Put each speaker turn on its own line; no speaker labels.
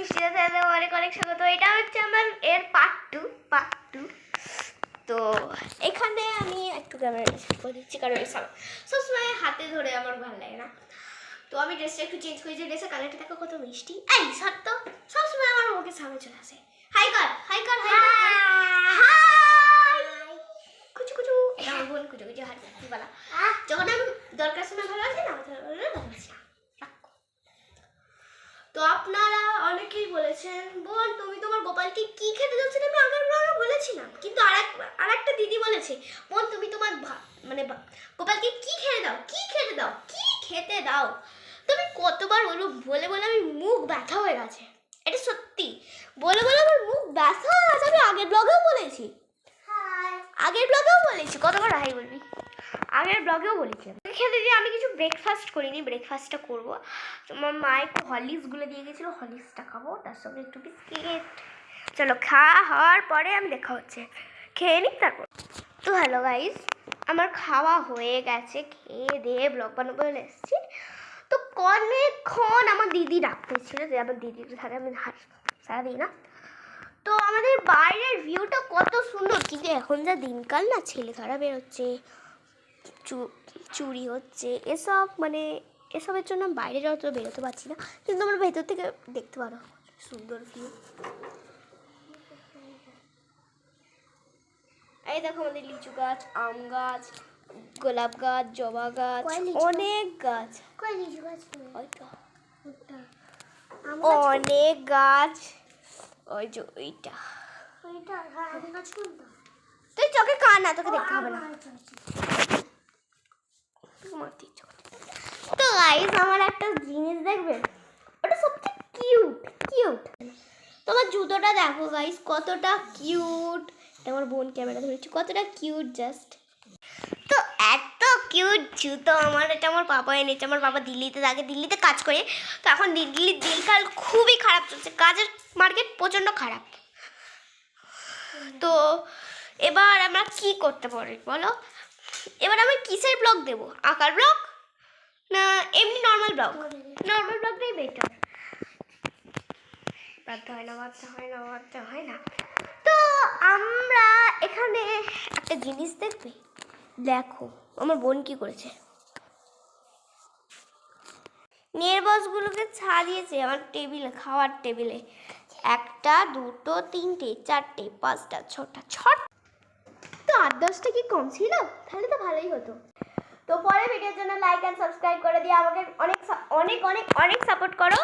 মিষ্টিদাতে অনেক অনেক স্বাগত। এটা হচ্ছে আমার এর পার্ট টু। তো এখানে আমি একটু ক্যামেরা করে দিচ্ছি, কারণ সবসময় হাতে ধরে আমার ভালো লাগে না। তো আমি ড্রেসটা একটু চেঞ্জ করেছি, ড্রেসের কালারটা দেখো কত মিষ্টি। এই সত্য সবসময় আমার মুখের সামনে চলে আসে। হাই কর হাই কর হাই কর হাই কুচু কুচু। এটা আমার বোন কুচু কুচু হাই কি বলা। যখন আমি দরকার সময় ভালো আছে না, ভালোবাসি না। তো আপনারা অনেকেই বলেছেন, বোন তুমি তোমার গোপালকে কি খেতে দিচ্ছ? আমি আগের ব্লগে বলেছিলাম, কিন্তু আরেকটা দিদি বলেছে, বোন তুমি তোমার গোপালকে কি খেতে দাও, কি খেতে দাও, কি খেতে দাও। তুমি কতবার বলবো, বলে বলে আমি মুখ ব্যথা হয়ে গেছে। এটা সত্যি, বলে বলে আমার মুখ ব্যথা হয়ে গেছে। আমি আগের ব্লগেও বলেছি, কতবার হাই বলবি, আগের ব্লগেও বলেছি। খেতে দিয়ে আমি কিছু ব্রেকফাস্ট করিনি, ব্রেকফাস্টটা করবো। আমার মা একটু হরলিক্সগুলো দিয়ে গেছিলো, হরলিক্সটা খাবো, তার সঙ্গে একটু বিস্কিট। চলো খাওয়া হওয়ার পরে আমি দেখা হচ্ছে, খেয়ে নিই তারপর। তো হ্যালো গাইস, আমার খাওয়া হয়ে গেছে, খেয়ে দিয়ে ব্লগ বানাবো বলে এসেছি। তো অনেকক্ষণ আমার দিদি ডাকতেছিল, যে আমার দিদির ধারে আমি সারা দিই না। তো আমাদের বাইরের ভিউটা কত সুন্দর, কিন্তু এখন যা দিনকাল না, ছেলে ধরা বেরোচ্ছে, চুরি হচ্ছে, এসবের জন্য বাইরে অত বেরোতে পারছি না। কিন্তু আমরা ভেতর থেকে দেখতে পারো সুন্দর ভিউ। এই দেখো আমাদের লিচু গাছ, আম গাছ, গোলাপ গাছ, জবা গাছ, অনেক গাছ, অনেক গাছ। ওই যে ওইটা, তুই চোখে কান না, তোকে দেখতে হবে না। তো গাইস, আমার একটা জিনিস দেখবেন, ওটা সবচেয়ে কিউট। তোমার জুতোটা দেখো গাইস, কতটা কিউট। আমার বোন ক্যামেরা ধরেছি, কতটা কিউট জাস্ট। তো এত কিউট জুতো আমার, এটা আমার পাপা এনেছে। আমার বাবা দিল্লিতে থাকে, দিল্লিতে কাজ করে। তো এখন দিল্লির দিনকাল খুবই খারাপ চলছে, কাজের মার্কেট প্রচণ্ড খারাপ। তো এবার আমরা কি করতে পারি বলো? এবার আমি কিসের ব্লগ দেবো? আঁকার ব্লগ না এমনি নর্মাল ব্লগ? নর্মাল ব্লগটাই বেটার। বাধ্য হয় না। তো আমরা এখানে একটা জিনিস দেখবে, দেখো আমার বোন কি করেছে। নেলবসগুলোকে সাজিয়েছে আমার টেবিলে, খাওয়ার টেবিলে। 1টা 2টো 3টে 4টে 5টা 6টা। তো 8-10টা কি কম ছিল? তাহলে তো ভালোই হতো। তো পরে ভিডিওর জন্য লাইক অ্যান্ড সাবস্ক্রাইব করে দিয়ে আমাকে অনেক সাপোর্ট করো।